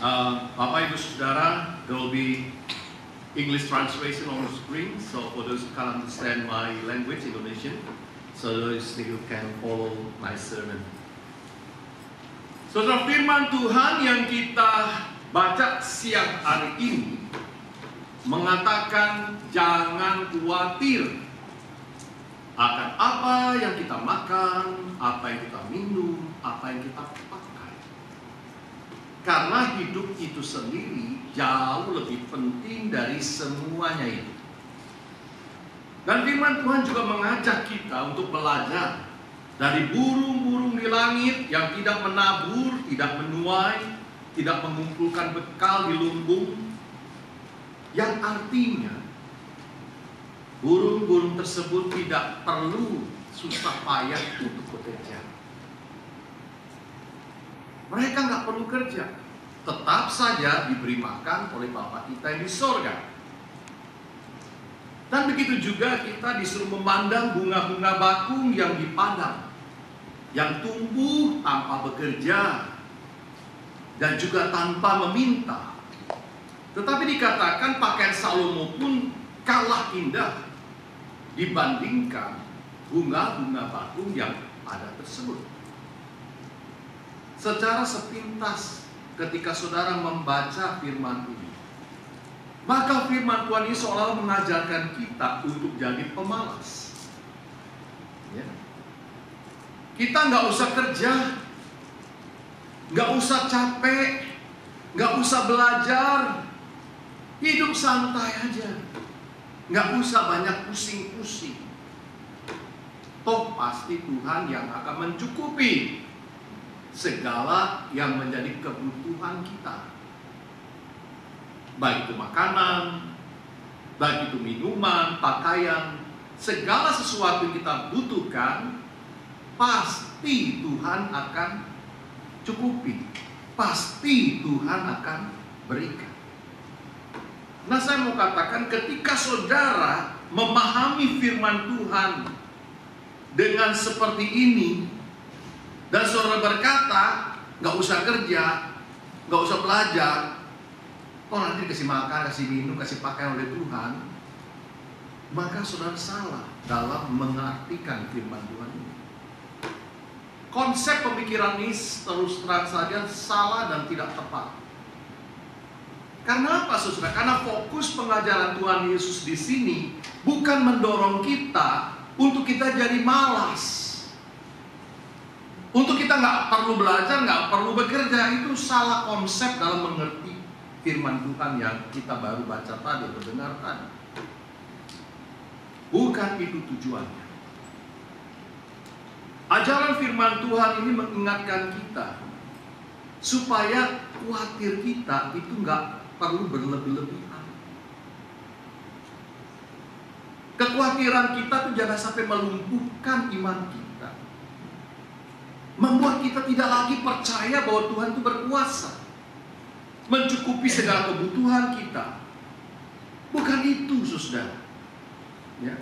Bapak Ibu Saudara, there will be English translation on the screen. So for those who can't understand my language, Indonesian, so those who can follow my sermon. Saudara, firman Tuhan yang kita baca siang hari ini mengatakan jangan khawatir akan apa yang kita makan, apa yang kita minum, apa yang kita pakai. Karena hidup itu sendiri jauh lebih penting dari semuanya itu. Dan firman Tuhan juga mengajak kita untuk belajar dari burung-burung di langit yang tidak menabur, tidak menuai, tidak mengumpulkan bekal di lumbung. Yang artinya burung-burung tersebut tidak perlu susah payah untuk bekerja. Mereka nggak perlu kerja, tetap saja diberi makan oleh Bapa kita yang di sorga. Dan begitu juga kita disuruh memandang bunga-bunga bakung yang di padang, yang tumbuh tanpa bekerja dan juga tanpa meminta. Tetapi dikatakan pakaian Salomo pun kalah indah dibandingkan bunga-bunga bakung yang ada tersebut. Secara sepintas ketika saudara membaca firman ini, maka firman Tuhan ini seolah mengajarkan kita untuk jadi pemalas. Ya. Kita nggak usah kerja, nggak usah capek, nggak usah belajar, hidup santai aja, nggak usah banyak pusing-pusing. Toh pasti Tuhan yang akan mencukupi segala yang menjadi kebutuhan kita, baik itu makanan, baik itu minuman, pakaian, segala sesuatu yang kita butuhkan, pasti Tuhan akan cukupi, pasti Tuhan akan berikan. Nah, saya mau katakan ketika saudara memahami firman Tuhan dengan seperti ini, dan saudara berkata, nggak usah kerja, nggak usah belajar, oh nanti kasih makan, kasih minum, kasih pakaian oleh Tuhan, maka saudara salah dalam mengartikan firman Tuhan ini. Konsep pemikiran ini terus terang saja salah dan tidak tepat. Karena apa, saudara? Karena fokus pengajaran Tuhan Yesus di sini bukan mendorong kita untuk kita jadi malas. Untuk kita nggak perlu belajar, nggak perlu bekerja, itu salah konsep dalam mengerti firman Tuhan yang kita baru baca tadi, mendengar tadi. Bukan itu tujuannya. Ajaran firman Tuhan ini mengingatkan kita supaya khawatir kita itu nggak perlu berlebih-lebihan. Kekhawatiran kita tuh jangan sampai melumpuhkan iman kita, membuat kita tidak lagi percaya bahwa Tuhan itu berkuasa mencukupi segala kebutuhan kita. Bukan itu, saudara. Ya.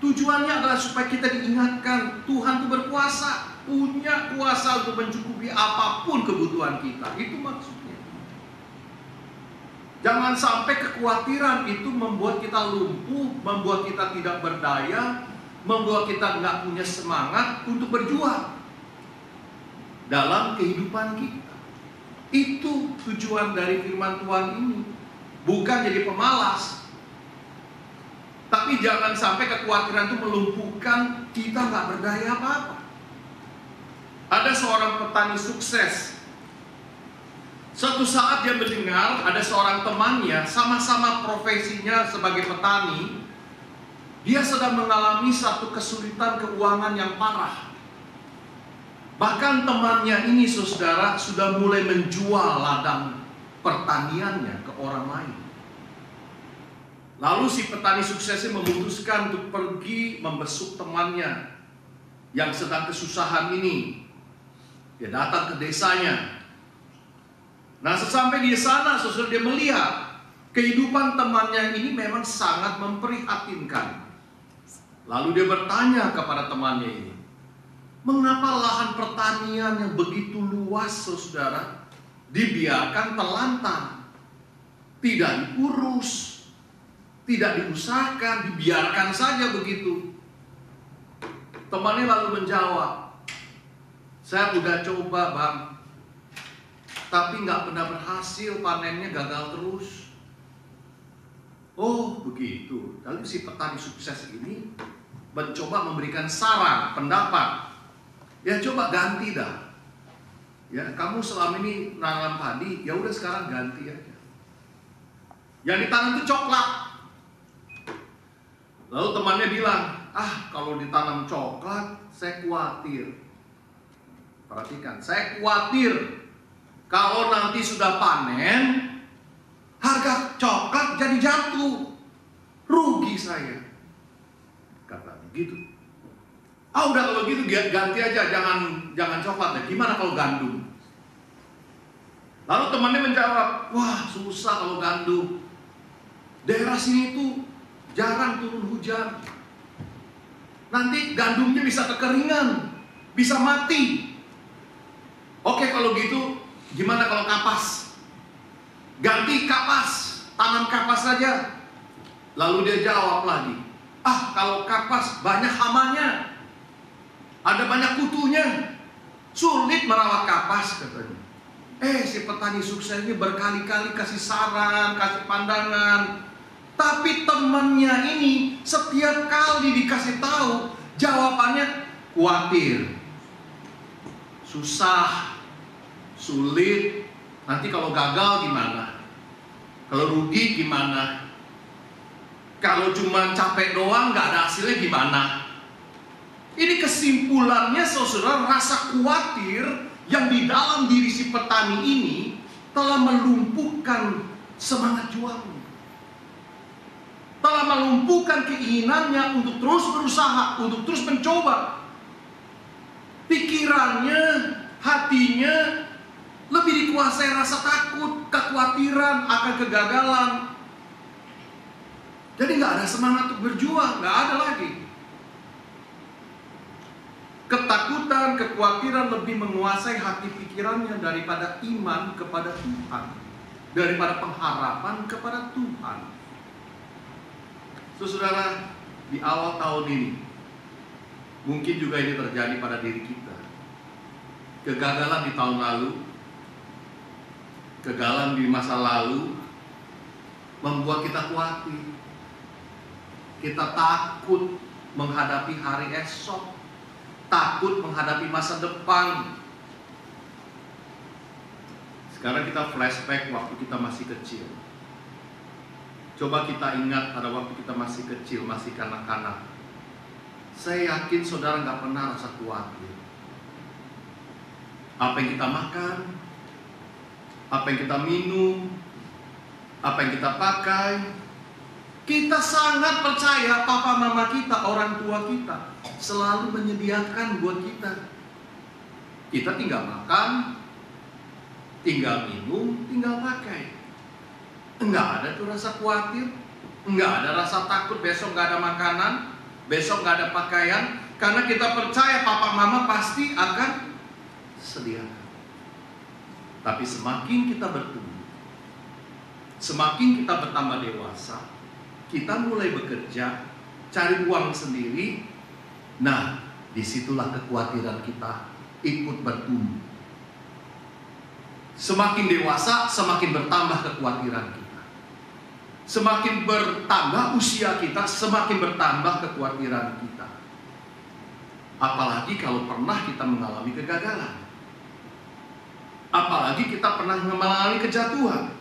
Tujuannya adalah supaya kita diingatkan Tuhan itu berkuasa, punya kuasa untuk mencukupi apapun kebutuhan kita. Itu maksudnya. Jangan sampai kekhawatiran itu membuat kita lumpuh, membuat kita tidak berdaya, membuat kita nggak punya semangat untuk berjuang dalam kehidupan kita. Itu tujuan dari firman Tuhan ini. Bukan jadi pemalas, tapi jangan sampai kekhawatiran itu melumpuhkan kita nggak berdaya apa-apa. Ada seorang petani sukses. Suatu saat dia mendengar ada seorang temannya, sama-sama profesinya sebagai petani, dia sedang mengalami satu kesulitan keuangan yang parah. Bahkan temannya ini, saudara, sudah mulai menjual ladang pertaniannya ke orang lain. Lalu si petani suksesnya memutuskan untuk pergi membesuk temannya yang sedang kesusahan ini. Dia datang ke desanya. Nah, sesampai di sana, saudara, dia melihat kehidupan temannya ini memang sangat memprihatinkan. Lalu dia bertanya kepada temannya ini, mengapa lahan pertanian yang begitu luas, saudara, dibiarkan telantar, tidak diurus, tidak diusahakan, dibiarkan saja begitu. Temannya lalu menjawab, saya udah coba bang, tapi nggak pernah berhasil, panennya gagal terus. Oh begitu. Lalu si petani sukses ini mencoba memberikan saran, pendapat. Ya coba ganti dah. Ya, kamu selama ini nanam padi, ya udah sekarang ganti aja. Yang ditanam itu coklat. Lalu temannya bilang, kalau ditanam coklat, saya khawatir. Perhatikan, saya khawatir kalau nanti sudah panen, harga coklat jadi jatuh, rugi saya. Kata begitu. Udah kalau gitu ganti aja, jangan coklat deh. Gimana kalau gandum? Lalu temannya menjawab, wah susah kalau gandum. Daerah sini tuh jarang turun hujan. Nanti gandumnya bisa kekeringan, bisa mati. Oke kalau gitu, gimana kalau kapas? Ganti kapas, tanam kapas saja. Lalu dia jawab lagi, kalau kapas banyak hamanya, ada banyak kutunya, sulit merawat kapas katanya. Si petani sukses ini berkali-kali kasih saran, kasih pandangan, tapi temannya ini setiap kali dikasih tahu, jawabannya khawatir, susah, sulit. Nanti kalau gagal gimana? Kalau rugi gimana? Kalau cuma capek doang nggak ada hasilnya gimana? Ini kesimpulannya saudara, rasa khawatir yang di dalam diri si petani ini telah melumpuhkan semangat juangnya, telah melumpuhkan keinginannya untuk terus berusaha, untuk terus mencoba. Pikirannya, hatinya lebih dikuasai rasa takut, kekhawatiran akan kegagalan. Jadi nggak ada semangat untuk berjuang, nggak ada lagi. Ketakutan, kekhawatiran lebih menguasai hati pikirannya daripada iman kepada Tuhan, daripada pengharapan kepada Tuhan. Saudara, di awal tahun ini, mungkin juga ini terjadi pada diri kita. Kegagalan di tahun lalu, kegagalan di masa lalu, membuat kita khawatir. Kita takut menghadapi hari esok, takut menghadapi masa depan. Sekarang kita flashback waktu kita masih kecil. Coba kita ingat pada waktu kita masih kecil, masih kanak-kanak. Saya yakin saudara nggak pernah rasa khawatir. Apa yang kita makan, apa yang kita minum, apa yang kita pakai, kita sangat percaya papa mama kita, orang tua kita selalu menyediakan buat kita. Kita tinggal makan, tinggal minum, tinggal pakai. Enggak ada tuh rasa khawatir, enggak ada rasa takut besok enggak ada makanan, besok enggak ada pakaian, karena kita percaya papa mama pasti akan sediakan. Tapi semakin kita bertumbuh, semakin kita bertambah dewasa, kita mulai bekerja, cari uang sendiri. Nah, disitulah kekhawatiran kita ikut bertumbuh. Semakin dewasa, semakin bertambah kekhawatiran kita. Semakin bertambah usia kita, semakin bertambah kekhawatiran kita. Apalagi kalau pernah kita mengalami kegagalan. Apalagi kita pernah mengalami kejatuhan.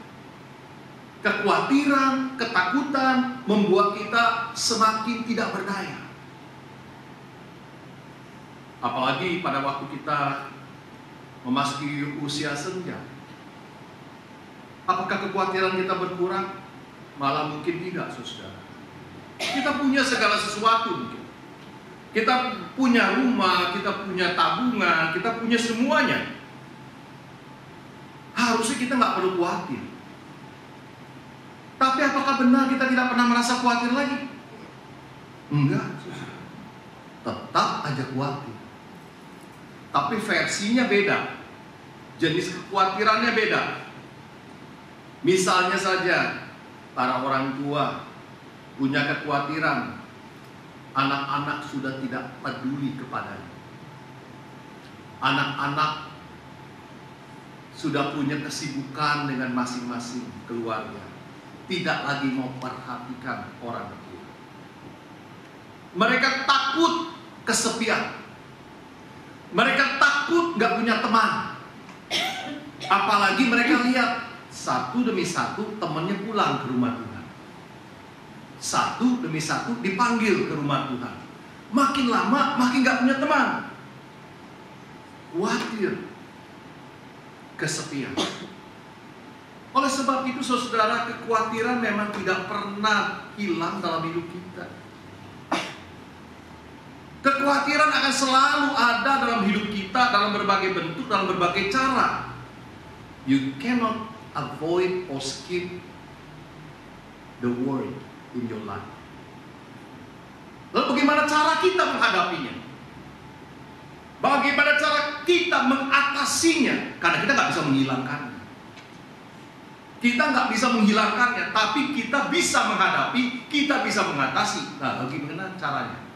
Kekhawatiran, ketakutan membuat kita semakin tidak berdaya. Apalagi pada waktu kita memasuki usia senja. Apakah kekhawatiran kita berkurang? Malah mungkin tidak, saudara. Kita punya segala sesuatu mungkin. Kita punya rumah, kita punya tabungan, kita punya semuanya. Harusnya kita nggak perlu khawatir. Tapi apakah benar kita tidak pernah merasa khawatir lagi? Enggak, saudara. Tetap aja khawatir. Tapi versinya beda. jenis kekhawatirannya beda. Misalnya saja, para orang tua punya kekhawatiran anak-anak sudah tidak peduli kepadanya. Anak-anak sudah punya kesibukan dengan masing-masing keluarga, tidak lagi mau perhatikan orang tua. Mereka takut kesepian. Mereka takut gak punya teman. Apalagi mereka lihat satu demi satu temannya pulang ke rumah Tuhan. Satu demi satu dipanggil ke rumah Tuhan. Makin lama makin gak punya teman. Khawatir kesepian. Oleh sebab itu saudara, kekhawatiran memang tidak pernah hilang dalam hidup kita. Kekhawatiran akan selalu ada dalam hidup kita, dalam berbagai bentuk, dalam berbagai cara. You cannot avoid or skip the worry in your life. Lalu bagaimana cara kita menghadapinya? Bagaimana cara kita mengatasinya? Karena kita nggak bisa menghilangkannya. Kita nggak bisa menghilangkannya, tapi kita bisa menghadapi, kita bisa mengatasi. Nah, bagaimana caranya?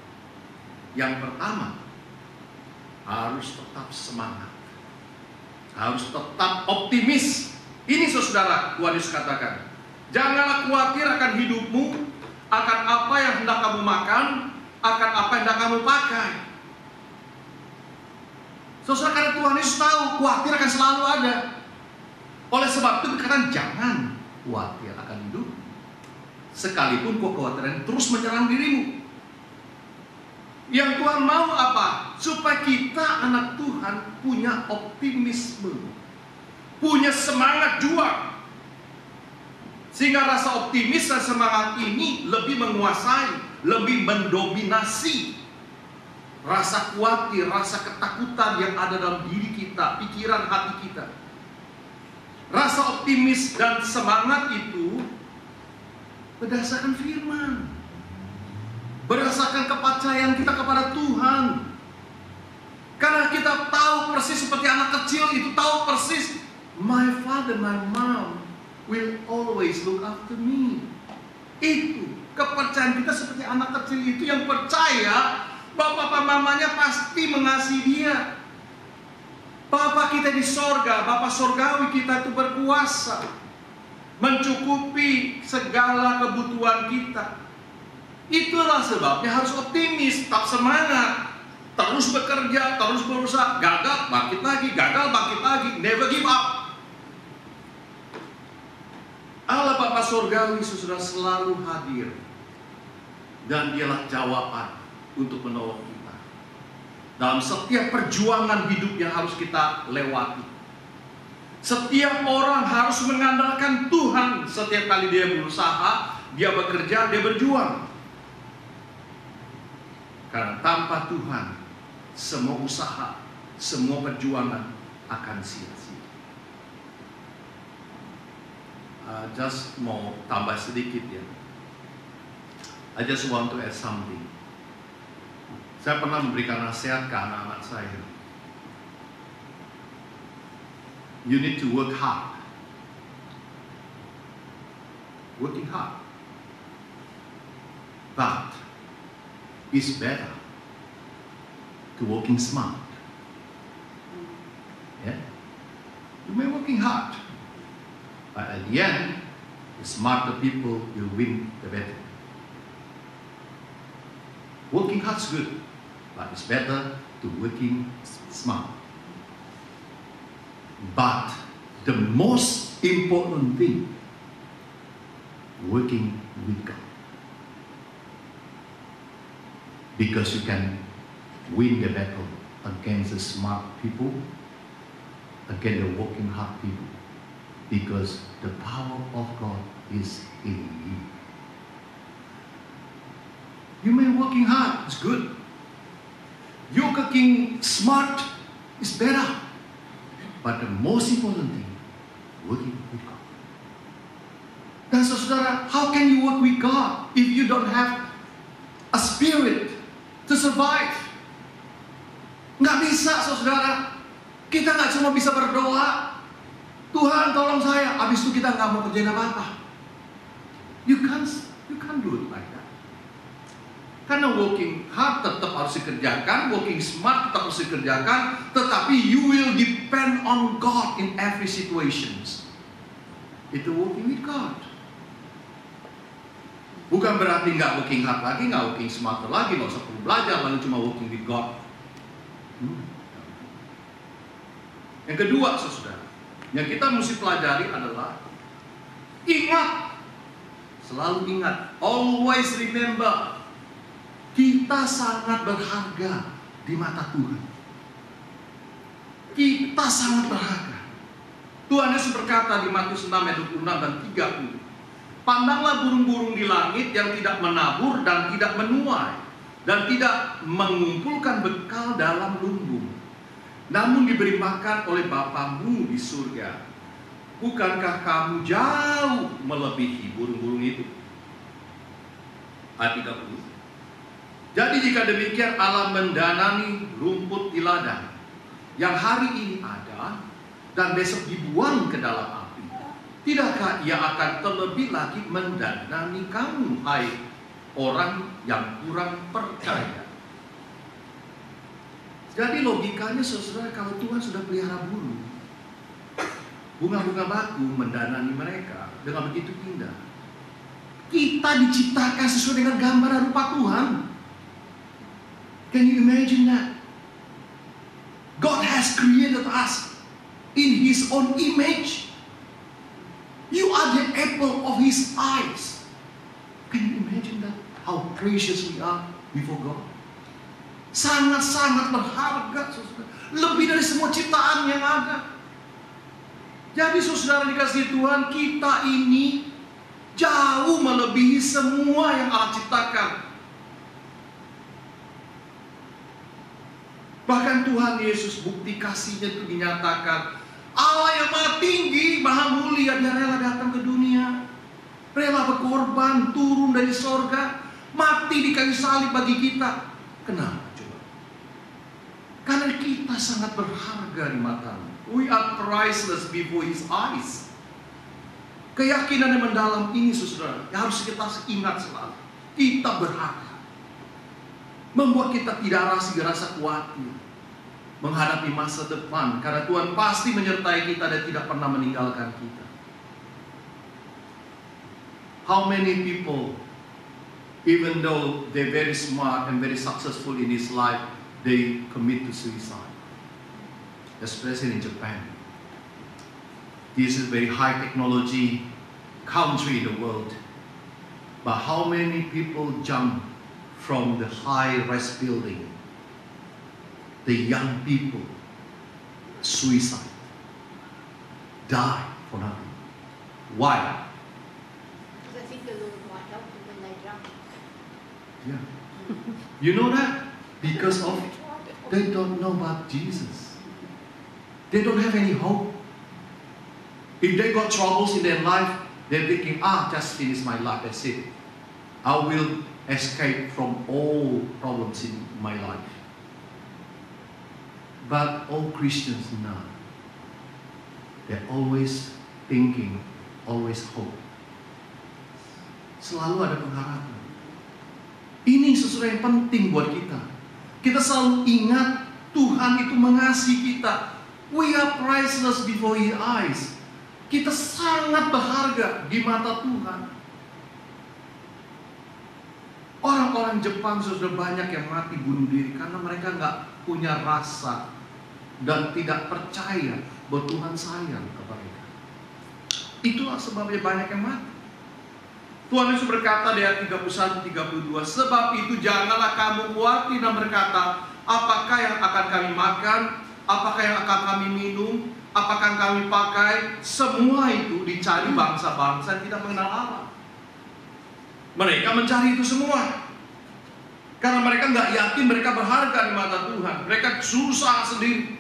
Yang pertama, harus tetap semangat. Harus tetap optimis. Ini saudara, Tuhan Yesus katakan, janganlah khawatir akan hidupmu, akan apa yang hendak kamu makan, akan apa yang hendak kamu pakai. Saudara, karena Tuhan Yesus tahu khawatir akan selalu ada. Oleh sebab itu dikatakan jangan khawatir akan hidup, sekalipun kekhawatiran terus menyerang dirimu. Yang Tuhan mau apa? Supaya kita anak Tuhan punya optimisme, punya semangat juang, sehingga rasa optimis dan semangat ini lebih menguasai, lebih mendominasi rasa khawatir, rasa ketakutan yang ada dalam diri kita, pikiran hati kita. Rasa optimis dan semangat itu berdasarkan firman, berdasarkan kepercayaan kita kepada Tuhan. Karena kita tahu persis seperti anak kecil itu tahu persis, my father, my mom will always look after me. Itu kepercayaan kita seperti anak kecil itu yang percaya bapak mamanya pasti mengasihi dia. Bapa kita di sorga, Bapa sorgawi kita itu berkuasa mencukupi segala kebutuhan kita. Itulah sebabnya harus optimis, tetap semangat, terus bekerja, terus berusaha. Gagal, bangkit lagi, gagal, bangkit lagi. Never give up. Allah Bapa sorgawi sudah selalu hadir, dan dialah jawaban untuk menolong kita dalam setiap perjuangan hidup yang harus kita lewati. Setiap orang harus mengandalkan Tuhan. Setiap kali dia berusaha, dia bekerja, dia berjuang. Karena tanpa Tuhan, semua usaha, semua perjuangan akan sia-sia. Just mau tambah sedikit ya. I just want to add something. Saya pernah memberikan nasihat ke anak-anak saya. You need to work hard. Working hard. But it's better to working smart. Yeah? You may working hard, but at the end, the smarter people will win the battle. Working hard is good, but it's better to working smart. But the most important thing, working with God. Because you can win the battle against the smart people, against the working hard people. Because the power of God is in you. You may working hard, it's good. You working smart is better. But the most important thing, working with God. Dan saudara, how can you work with God if you don't have a spirit to survive? Nggak bisa saudara. Kita nggak cuma bisa berdoa, Tuhan tolong saya, habis itu kita nggak mau kerjain apa-apa. You can't do it like that. Karena working hard tetap harus dikerjakan, working smart tetap harus dikerjakan, tetapi you will depend on God in every situations. Itu working with God. Bukan berarti nggak working hard lagi, nggak working smart lagi, nggak usah perlu belajar, lalu cuma working with God. Yang kedua, saudara, yang kita mesti pelajari adalah ingat, selalu ingat, always remember, kita sangat berharga di mata Tuhan. Kita sangat berharga. Tuhan Yesus berkata di Matius 6 ayat 26 dan 30, pandanglah burung-burung di langit yang tidak menabur dan tidak menuai dan tidak mengumpulkan bekal dalam lumbung, namun diberi makan oleh Bapamu di surga. Bukankah kamu jauh melebihi burung-burung itu? Ayat 30. Jadi jika demikian Allah mendanani rumput di ladang yang hari ini ada dan besok dibuang ke dalam api, tidakkah Ia akan terlebih lagi mendanani kamu, hai orang yang kurang percaya? Jadi logikanya, saudara, kalau Tuhan sudah pelihara burung, bunga-bunga bakung mendanani mereka dengan begitu indah. Kita diciptakan sesuai dengan gambar dan rupa Tuhan. Can you imagine that? God has created us in His own image. You are the apple of His eyes. Can you imagine that? How precious we are before God. Sangat-sangat berharga, saudara. Lebih dari semua ciptaan yang ada. Jadi saudara dikasih Tuhan, kita ini jauh melebihi semua yang Allah ciptakan. Bahkan Tuhan Yesus bukti kasihnya itu dinyatakan. Allah yang maha tinggi, maha mulia, Dia rela datang ke dunia, rela berkorban, turun dari sorga, mati di kayu salib bagi kita. Kenapa coba? Karena kita sangat berharga di mata-Nya. We are priceless before His eyes. Keyakinan yang mendalam ini, saudara, yang harus kita ingat selalu. Kita berharga. Membuat kita tidak rasa khawatir menghadapi masa depan, karena Tuhan pasti menyertai kita dan tidak pernah meninggalkan kita. How many people, even though they're very smart and very successful in this life, they commit to suicide, especially in Japan. This is a very high technology country in the world, but how many people jump from the high-rise building? The young people, suicide, die for nothing. Why? Because I think the Lord might help them when they jump. Yeah. You know that? Because of they don't know about Jesus. They don't have any hope. If they got troubles in their life, they're thinking, just finish my life, that's it. I will escape from all problems in my life. But all Christians know, they're always thinking, always hope. Selalu ada pengharapan. Ini sesuatu yang penting buat kita. Kita selalu ingat Tuhan itu mengasihi kita. We are priceless before His eyes. Kita sangat berharga di mata Tuhan. Orang-orang Jepang sudah banyak yang mati bunuh diri karena mereka nggak punya rasa dan tidak percaya bahwa Tuhan sayang kepada mereka. Itulah sebabnya banyak yang mati. Tuhan Yesus berkata di ayat 31-32, sebab itu janganlah kamu khawatir dan berkata, apakah yang akan kami makan, apakah yang akan kami minum, apakah yang kami pakai. Semua itu dicari bangsa-bangsa yang tidak mengenal Allah. Mereka mencari itu semua karena mereka nggak yakin mereka berharga di mata Tuhan. Mereka susah sendiri.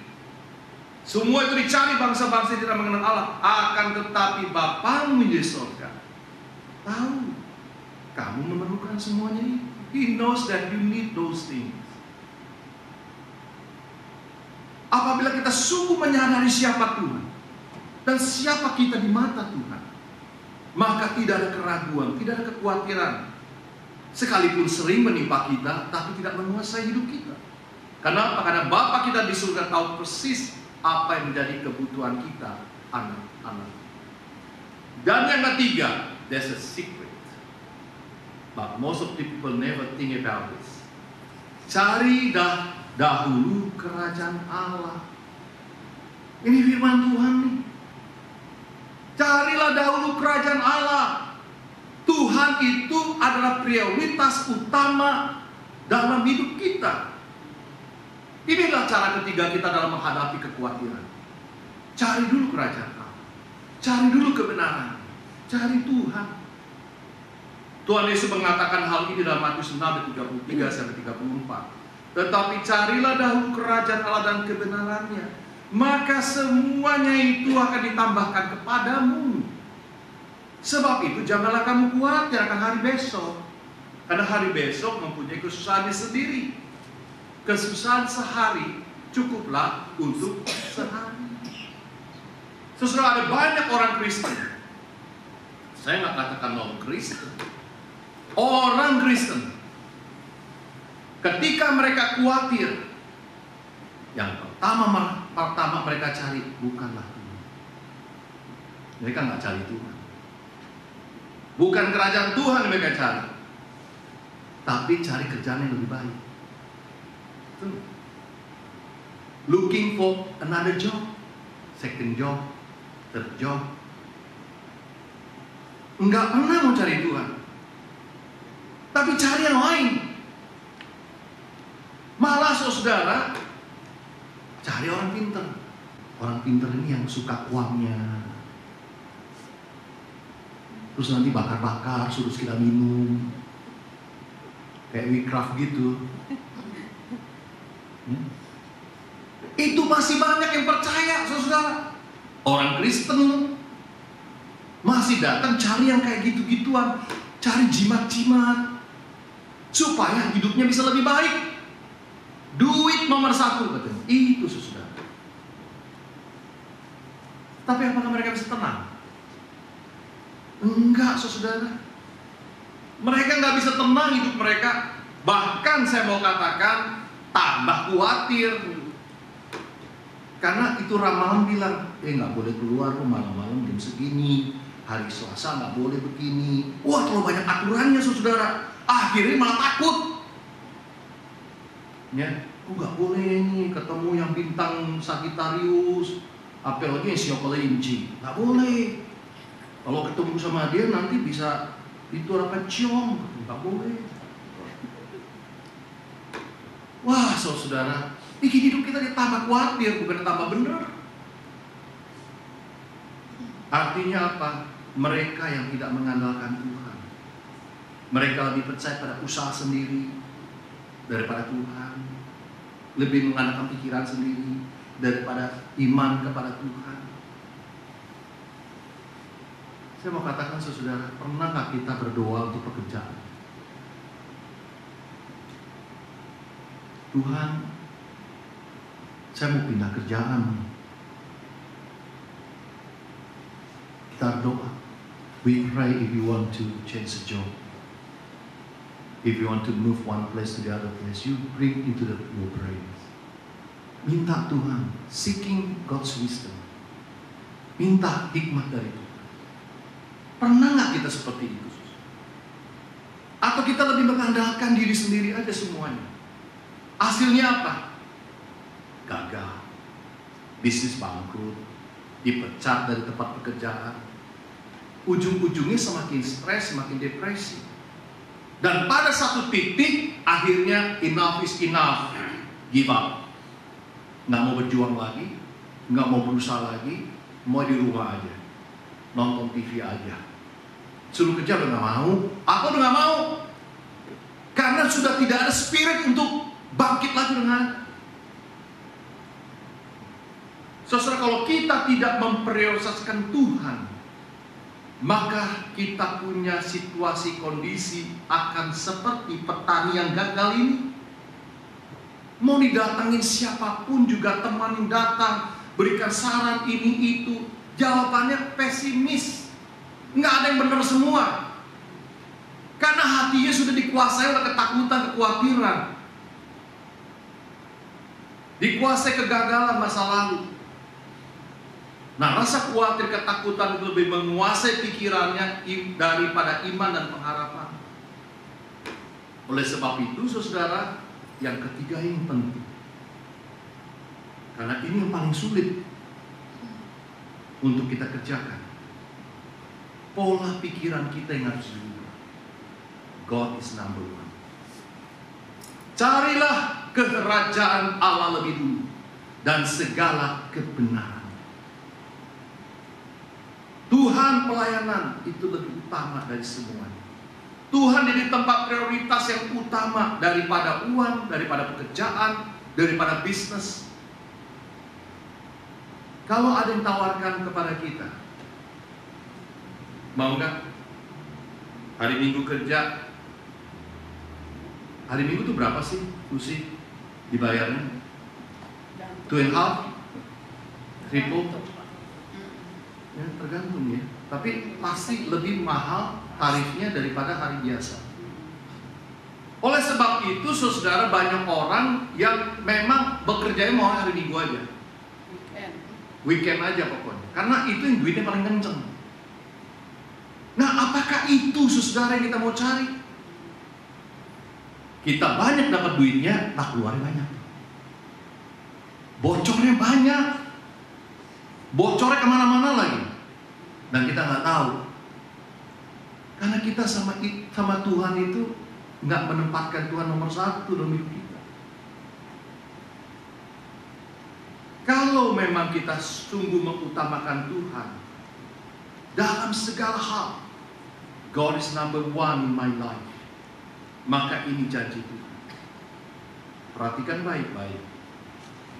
Semua itu dicari bangsa-bangsa yang tidak mengenal Allah. Akan tetapi Bapamu di surga tahu kamu memerlukan semuanya itu. He knows that you need those things. apabila kita sungguh menyadari siapa Tuhan dan siapa kita di mata Tuhan, maka tidak ada keraguan, tidak ada kekhawatiran. Sekalipun sering menimpa kita, tapi tidak menguasai hidup kita. Kenapa? Karena Bapa kita di surga tahu persis apa yang menjadi kebutuhan kita, anak-anak. Dan yang ketiga, there's a secret, but most of the people never think about this. Cari dahulu kerajaan Allah. Ini firman Tuhan nih. Carilah dahulu kerajaan Allah. Tuhan itu adalah prioritas utama dalam hidup kita. Inilah cara ketiga kita dalam menghadapi kekhawatiran. Cari dulu kerajaan Allah. Cari dulu kebenaran. Cari Tuhan. Tuhan Yesus mengatakan hal ini dalam Matius 6:33-34. Tetapi carilah dahulu kerajaan Allah dan kebenarannya, maka semuanya itu akan ditambahkan kepadamu. Sebab itu janganlah kamu khawatir akan hari besok, karena hari besok mempunyai kesusahannya sendiri. Kesusahan sehari cukuplah untuk sehari. Saudara, ada banyak orang Kristen, saya nggak katakan non Kristen, orang Kristen, ketika mereka khawatir, yang pertama mereka cari bukanlah Tuhan. Mereka nggak cari Tuhan. Bukan kerajaan Tuhan yang mereka cari, tapi cari kerjaan yang lebih baik. Looking for another job, second job, third job. Enggak pernah mau cari Tuhan, tapi cari yang lain. Malah saudara, cari orang pintar. Orang pintar ini yang suka uangnya, terus nanti bakar-bakar, suruh kita minum, kayak Wicraft gitu. Itu masih banyak yang percaya, saudara. Orang Kristen masih datang cari yang kayak gitu-gituan, cari jimat-jimat, supaya hidupnya bisa lebih baik. Duit nomor satu katanya. Itu saudara. Tapi apakah mereka bisa tenang? Enggak, saudara. Mereka nggak bisa tenang hidup mereka. Bahkan saya mau katakan tambah khawatir. Karena itu ramalan bilang, nggak boleh keluar malam-malam jam segini, hari Selasa nggak boleh begini. Wah, terlalu banyak aturannya, saudara. Akhirnya malah takut. Ya, nggak boleh nih ketemu yang bintang Sagittarius, apalagi yang siok kelinci, nggak boleh. Kalau ketemu sama dia nanti bisa itu apa ciong, nggak boleh. Wah, saudara, bikin hidup kita ditambah khawatir, bukan tambah benar. Artinya apa? Mereka yang tidak mengandalkan Tuhan, mereka lebih percaya pada usaha sendiri daripada Tuhan, lebih mengandalkan pikiran sendiri daripada iman kepada Tuhan. Saya mau katakan saudara, pernah nggak kita berdoa untuk pekerjaan? Tuhan, saya mau pindah kerjaan. Kita doa. We pray if you want to change a job. If you want to move one place to the other place, you bring into your prayers. Minta Tuhan, seeking God's wisdom. Minta hikmat dari Tuhan. Pernah nggak kita seperti itu? Atau kita lebih mengandalkan diri sendiri aja semuanya? Hasilnya apa? Gagal, bisnis bangkrut, dipecat dari tempat pekerjaan. Ujung-ujungnya semakin stres, semakin depresi. Dan pada satu titik, akhirnya enough is enough, give up. Nggak mau berjuang lagi, nggak mau berusaha lagi, mau di rumah aja, nonton TV aja. Suruh kerja udah nggak mau, aku udah nggak mau, karena sudah tidak ada spirit untuk bangkit lagi dengan. Saudara, kalau kita tidak memprioritaskan Tuhan, maka kita punya situasi kondisi akan seperti petani yang gagal ini. Mau didatangin siapapun juga, teman yang datang berikan saran ini itu, jawabannya pesimis. Nggak ada yang benar semua. Karena hatinya sudah dikuasai oleh ketakutan, kekhawatiran. Dikuasai kegagalan masa lalu. Nah, rasa khawatir, ketakutan itu lebih menguasai pikirannya daripada iman dan pengharapan. Oleh sebab itu, saudara, yang ketiga ini penting. Karena ini yang paling sulit untuk kita kerjakan. Pola pikiran kita yang harus dirubah. God is number one. Carilah kerajaan Allah lebih dulu dan segala kebenaran. Tuhan pelayanan itu lebih utama dari semuanya. Tuhan jadi tempat prioritas yang utama daripada uang, daripada pekerjaan, daripada bisnis. Kalau ada yang tawarkan kepada kita, mau nggak hari Minggu kerja? Hari Minggu itu berapa sih Lucy dibayarnya? 2,5? Triple? Ya, tergantung ya. Tapi pasti lebih mahal tarifnya daripada hari biasa. Oleh sebab itu, saudara, banyak orang yang memang bekerjanya mau hari Minggu aja. Weekend aja pokoknya. Karena itu yang duitnya paling kenceng. Nah, apakah itu saudara yang kita mau cari? Kita banyak dapat duitnya, tak keluarnya banyak. Bocornya banyak. Bocornya kemana-mana lagi. Dan kita nggak tahu. Karena kita sama Tuhan itu nggak menempatkan Tuhan nomor satu dalam hidup kita. Kalau memang kita sungguh mengutamakan Tuhan dalam segala hal, God is number one in my life, maka ini janji Tuhan. Perhatikan baik-baik,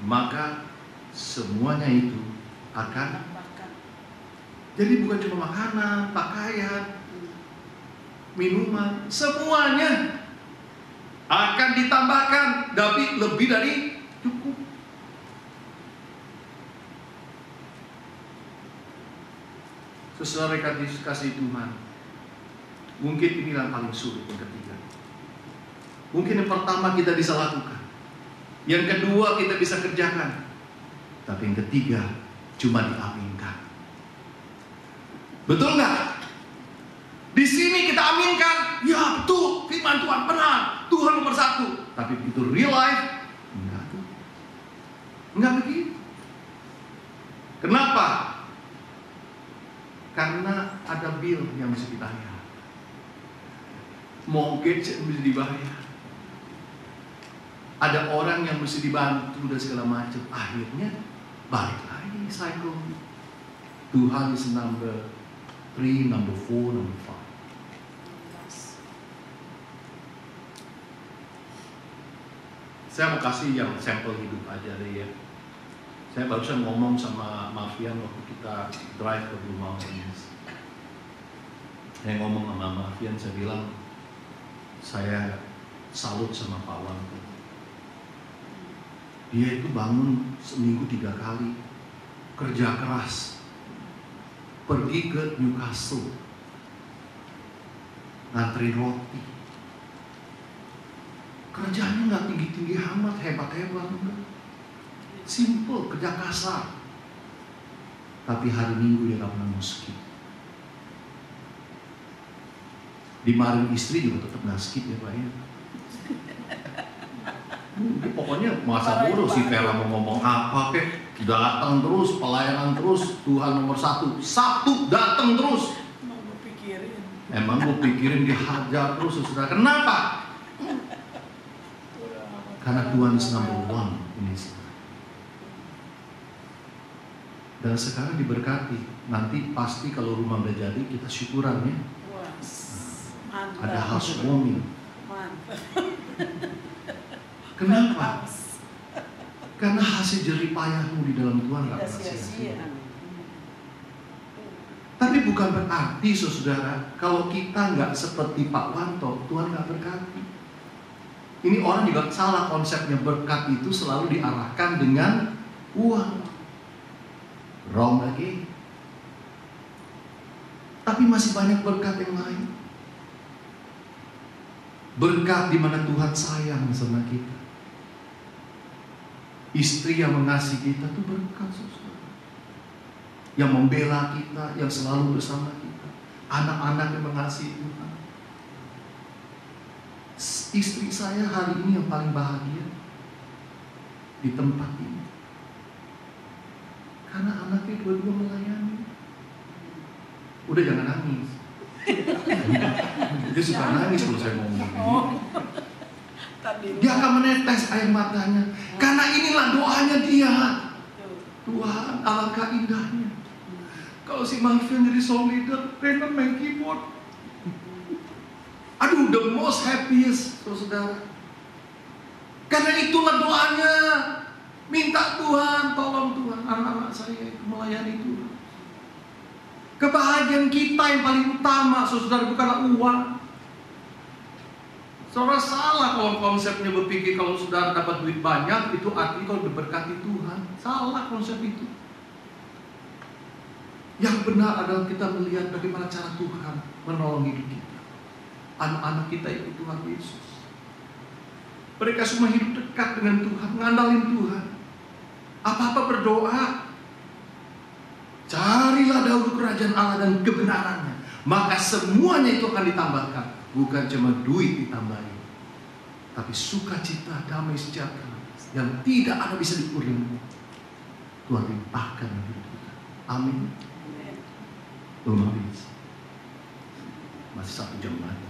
maka semuanya itu akan. Jadi bukan cuma makanan, pakaian, minuman, semuanya akan ditambahkan, tapi lebih dari cukup. Saudara kasih Tuhan, mungkin inilah paling sulit yang ketiga. Mungkin yang pertama kita bisa lakukan, yang kedua kita bisa kerjakan, tapi yang ketiga cuma diaminkan. Betul nggak? Di sini kita aminkan, ya betul, firman Tuhan benar, Tuhan nomor satu. Tapi itu real life, enggak tuh, enggak begitu. Kenapa? Karena ada bill yang mesti dibayar, mortgage yang mesti dibayar, ada orang yang mesti dibantu dan segala macam. Akhirnya balik lagi cycle. Tuhan is number 3, number 4, number 5. Saya mau kasih yang sampel hidup aja deh ya. Saya barusan ngomong sama Mafian waktu kita drive ke Blue Mountains. Saya ngomong sama Mafian, saya bilang, saya salut sama Pak Wanto. Dia itu bangun seminggu 3 kali, kerja keras, pergi ke Newcastle, ngantri roti. Kerjanya nggak tinggi-tinggi amat, hebat-hebat enggak. Simple, kerja kasar. Tapi hari Minggu dia nggak pernah mau skip. Dimarin istri juga tetap nggak skip ya Pak ya. Pokoknya masa bodoh si Vera mau ngomong apa kek, datang terus, pelayanan terus, Tuhan nomor satu. Sabtu datang terus. Emang gue pikirin dihajar terus, saudara. Kenapa? Karena Tuhan is number one ini. Dan sekarang diberkati. Nanti pasti kalau rumah udah jadi kita syukuran ya. Ada housewarming. Kenapa? Karena hasil jerih payahmu di dalam Tuhan gak pernah sia-sia. Tapi bukan berarti saudara, kalau kita nggak seperti Pak Wanto, Tuhan nggak berkati. Ini orang juga salah konsepnya, berkat itu selalu diarahkan dengan uang. Wrong lagi. Tapi masih banyak berkat yang lain. Berkat di mana Tuhan sayang sama kita. Istri yang mengasihi kita itu berkat, saudara. Yang membela kita, yang selalu bersama kita. Anak-anak yang mengasihi Tuhan. Istri saya hari ini yang paling bahagia di tempat ini. Karena anaknya dua-dua melayani. Udah jangan nangis. Dia suka nangis kalau saya ngomong. Dia akan menetes air matanya. Karena inilah doanya dia. Tuhan, alangkah indahnya kalau si Marvin jadi song leader, Rena main keyboard. Aduh, the most happiest, saudara. Karena itulah doanya. Minta Tuhan, tolong Tuhan, anak-anak saya itu melayani Tuhan. Kebahagiaan kita yang paling utama, saudara, bukanlah uang. Saudara salah kalau konsepnya berpikir kalau saudara dapat duit banyak, itu artinya kalau diberkati Tuhan. Salah konsep itu. Yang benar adalah kita melihat bagaimana cara Tuhan menolong hidup kita. Anak-anak kita itu Tuhan Yesus. Mereka semua hidup dekat dengan Tuhan, ngandalin Tuhan. Apa-apa berdoa. Carilah dahulu kerajaan Allah dan kebenarannya, maka semuanya itu akan ditambahkan. Bukan cuma duit ditambahin, tapi sukacita, damai, sejahtera yang tidak ada bisa diukur dengan Tuhan limpahkan hidup kita. Amin. Belum habis. Masih 1 jam lagi.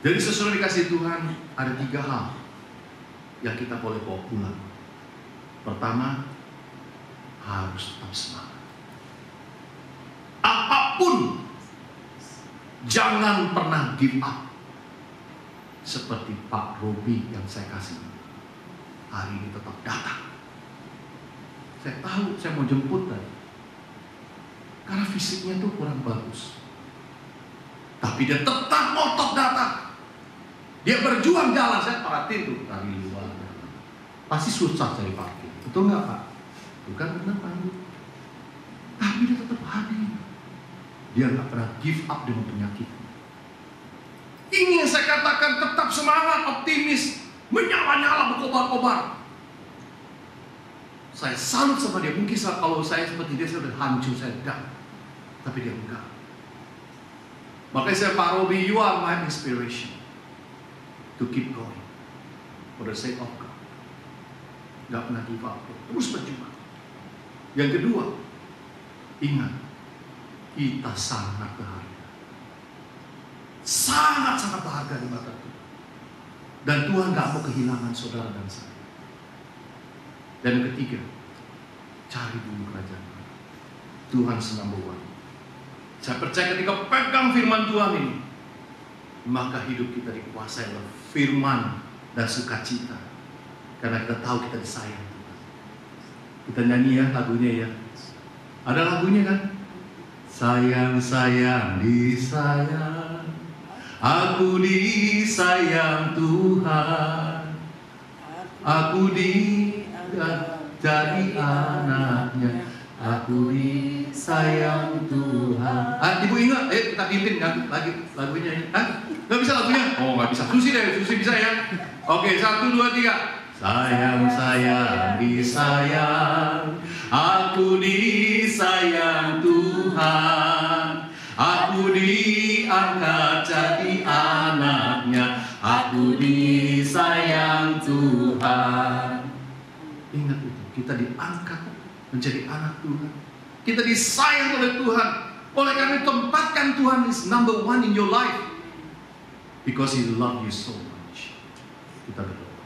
Jadi sesudah dikasih Tuhan, ada 3 hal yang kita boleh bawa pulang. Pertama, harus tetap semangat. Apapun, jangan pernah give up. Seperti Pak Robi yang saya kasih. Hari ini tetap datang. Saya tahu saya mau jemput tadi. Karena fisiknya tuh kurang bagus. Tapi dia tetap ngotot datang. Dia berjuang jalan. Saya perhatiin tuh dari luar. Pasti susah cari parkir. Betul nggak Pak? Bukan benar Pak. Tapi dia tetap hadir. Dia nggak pernah give up dengan penyakit. Ini yang saya katakan, tetap semangat, optimis, menyala-nyala, berkobar-kobar. Saya salut sama dia. Mungkin kalau saya seperti dia, saya sudah hancur, saya down. Tapi dia enggak. Makanya saya, Pak Robi, you are my inspiration to keep going for the sake of God. Gak pernah give up, terus berjuang. Yang kedua, ingat, kita sangat berharga. Sangat-sangat berharga di mata Tuhan. Dan Tuhan gak mau kehilangan saudara dan saya. Dan yang ketiga, cari dulu kerajaan Allah. Tuhan number one. Saya percaya ketika pegang firman Tuhan ini, maka hidup kita dikuasai oleh firman dan sukacita. Karena kita tahu kita disayang Tuhan. Kita nyanyi ya lagunya ya. Ada lagunya kan? Sayang, sayang, disayang. Aku disayang Tuhan. Aku jadi anaknya. Aku disayang Tuhan. Ibu ingat? Kita pimpin kan lagi lagunya ini. Gak bisa lagunya? Oh gak bisa. Susi deh, Susi bisa ya. Oke, 1, 2, 3. Sayang, sayang, disayang. Aku disayang Tuhan. Aku diangkat jadi anaknya. Aku disayang Tuhan. Ingat itu, kita diangkat menjadi anak Tuhan. Kita disayang oleh Tuhan. Oleh karena itu tempatkan Tuhan is number one in your life. Because He love you so much. Kita berdoa.